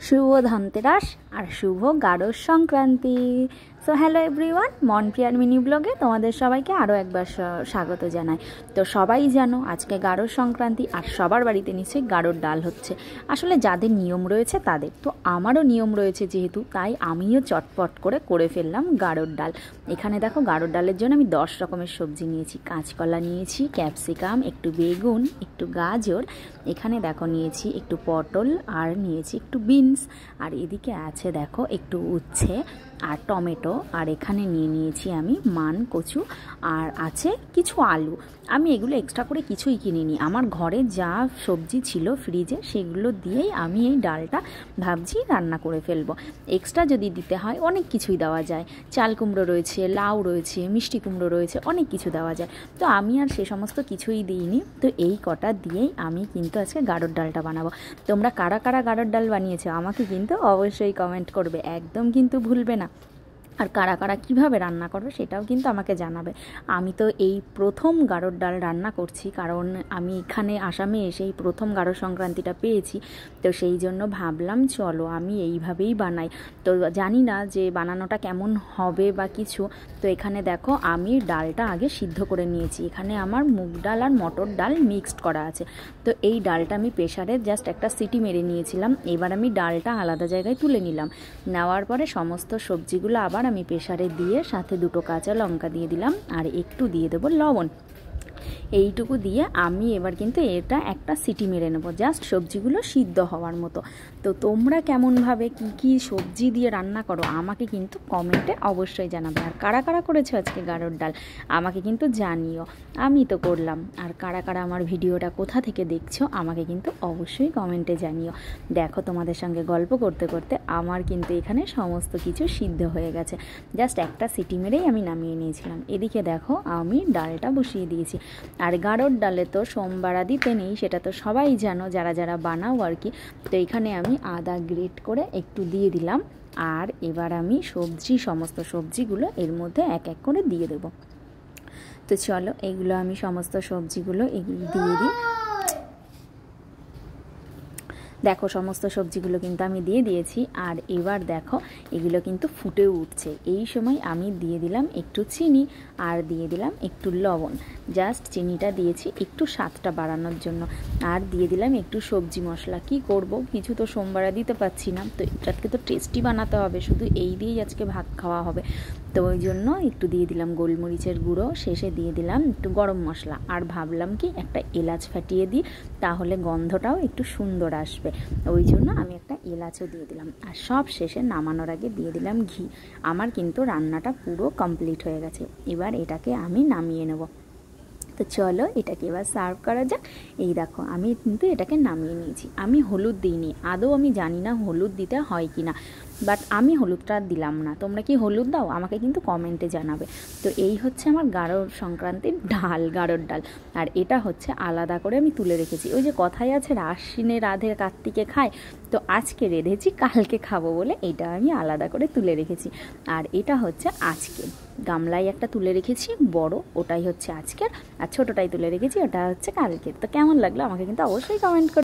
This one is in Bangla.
শুভ ধনতেরাস আর শুভ গারো সংক্রান্তি। সো হ্যালো এভরিওয়ান, মনপ্রিয়ার মিনি ব্লগে তোমাদের সবাইকে আরও একবার স্বাগত জানাই। তো সবাই জানো আজকে গারো সংক্রান্তি, আর সবার বাড়িতে নিশ্চয়ই গারোর ডাল হচ্ছে। আসলে যাদের নিয়ম রয়েছে তাদের, তো আমারও নিয়ম রয়েছে যেহেতু, তাই আমিও চটপট করে ফেললাম গারোর ডাল। এখানে দেখো গারোর ডালের জন্য আমি 10 রকমের সবজি নিয়েছি। কাঁচকলা নিয়েছি, ক্যাপসিকাম, একটু বেগুন, একটু গাজর, এখানে দেখো নিয়েছি একটু পটল, আর নিয়েছি একটু বিনস, আর এদিকে আছে দেখো একটু উচ্ছে আর টমেটো, আর এখানে নিয়েছি আমি মান কচু, আর আছে কিছু আলু। আমি এগুলো এক্সট্রা করে কিছুই কিনিনি, আমার ঘরে যা সবজি ছিল ফ্রিজে সেগুলো দিয়েই আমি এই ডালটা ভাবছি রান্না করে ফেলবো। এক্সট্রা যদি দিতে হয় অনেক কিছুই দেওয়া যায়, চাল কুমড়ো রয়েছে, লাউ রয়েছে, মিষ্টি কুমড়ো রয়েছে, অনেক কিছু দেওয়া যায়। তো আমি আর সে সমস্ত কিছুই দিইনি, তো এই কটা দিয়েই আমি কিন্তু আজকে গাড়োর ডালটা বানাবো। তোমরা কারা কারা গাড়োর ডাল বানিয়েছো আমাকে কিন্তু অবশ্যই কমেন্ট করবে, একদম কিন্তু ভুলবে না। আর কারা কারা কীভাবে রান্না করবে সেটাও কিন্তু আমাকে জানাবে। আমি তো এই প্রথম গাড়োর ডাল রান্না করছি, কারণ আমি এখানে আসামে এসেই প্রথম গাড়ো সংক্রান্তিটা পেয়েছি, তো সেই জন্য ভাবলাম চলো আমি এইভাবেই বানাই। তো জানি না যে বানানোটা কেমন হবে বা কিছু। তো এখানে দেখো আমি ডালটা আগে সিদ্ধ করে নিয়েছি। এখানে আমার মুগ ডাল আর মটর ডাল মিক্সড করা আছে। তো এই ডালটা আমি প্রেশারে জাস্ট একটা সিটি মেরে নিয়েছিলাম। এবার আমি ডালটা আলাদা জায়গায় তুলে নিলাম। নেওয়ার পরে সমস্ত সবজিগুলো আবার আমি প্রেসারে দিয়ে সাথে 2টো কাঁচা লঙ্কা দিয়ে দিলাম, আর একটু দিয়ে দেবো লবণ। এইটুকু দিয়ে আমি এবার কিন্তু এটা একটা সিটি মেরে নেবো, জাস্ট সবজিগুলো সিদ্ধ হওয়ার মতো। তো তোমরা কেমনভাবে কী সবজি দিয়ে রান্না করো আমাকে কিন্তু কমেন্টে অবশ্যই জানাবে। আর কারা কারা করেছো আজকে গাড়োর ডাল আমাকে কিন্তু জানিও। আমি তো করলাম, আর কারা কারা আমার ভিডিওটা কোথা থেকে দেখছো আমাকে কিন্তু অবশ্যই কমেন্টে জানিও। দেখো তোমাদের সঙ্গে গল্প করতে করতে আমার কিন্তু এখানে সমস্ত কিছু সিদ্ধ হয়ে গেছে, জাস্ট একটা সিটি মেরেই আমি নামিয়ে নিয়েছিলাম। এদিকে দেখো আমি ডালটা বসিয়ে দিয়েছি। আর গাড়োর ডালে তো সোমবারা দিতে নেই, সেটা তো সবাই জানো যারা যারা বানাও আর কি। তো এখানে আমি আদা গ্রেট করে একটু দিয়ে দিলাম, আর এবার আমি সমস্ত সবজিগুলো এর মধ্যে এক এক করে দিয়ে দেবো। তো চলো এগুলো আমি সমস্ত সবজিগুলো দিয়ে দিই। দেখো সমস্ত সবজিগুলো কিন্তু আমি দিয়ে দিয়েছি, আর এবার দেখো এগুলো কিন্তু ফুটে উঠছে। এই সময় আমি দিয়ে দিলাম একটু চিনি, আর দিয়ে দিলাম একটু লবণ। জাস্ট চিনিটা দিয়েছি একটু স্বাদটা বাড়ানোর জন্য, আর দিয়ে দিলাম একটু সবজি মশলা। কি করব, কিছু তো সোমবারে দিতে পারছি না, তো এটাকে তো টেস্টি বানাতে হবে, শুধু এই দিয়েই আজকে ভাত খাওয়া হবে। তো ওই জন্য একটু দিয়ে দিলাম গোলমরিচের গুঁড়ো, শেষে দিয়ে দিলাম একটু গরম মশলা, আর ভাবলাম কি একটা এলাচ ফাটিয়ে দিই, তাহলে গন্ধটাও একটু সুন্দর আসবে। ওই জন্য আমি একটা এলাচও দিয়ে দিলাম, আর সব শেষে নামানোর আগে দিয়ে দিলাম ঘি। আমার কিন্তু রান্নাটা পুরো কমপ্লিট হয়ে গেছে, এবার এটাকে আমি নামিয়ে নেব। তো চলো এটাকে এবার সার্ভ করা যাক। এই দেখো আমি কিন্তু এটাকে নামিয়ে নিয়েছি। আমি হলুদ দিইনি, আদৌ আমি জানি না হলুদ দিতে হয় কি না, বাট আমি হলুদটা দিলাম না। তোমরা কি হলুদ দাও আমাকে কিন্তু কমেন্টে জানাবে। তো এই হচ্ছে আমার গাড়ো সংক্রান্তির ডাল, গাড়োর ডাল। আর এটা হচ্ছে আলাদা করে আমি তুলে রেখেছি। ওই যে কথাই আছে আশ্বিনে রাধে কার্তিকে খায়, তো আজকে রেঁধেছি কালকে খাবো বলে এটা আমি আলাদা করে তুলে রেখেছি। আর এটা হচ্ছে আজকে গামলায় একটা তুলে রেখেছি বড়, ওটাই হচ্ছে আজকের, আর ছোটোটাই তুলে রেখেছি ওটা হচ্ছে কালকের। তো কেমন লাগলো আমাকে কিন্তু অবশ্যই কমেন্ট করো।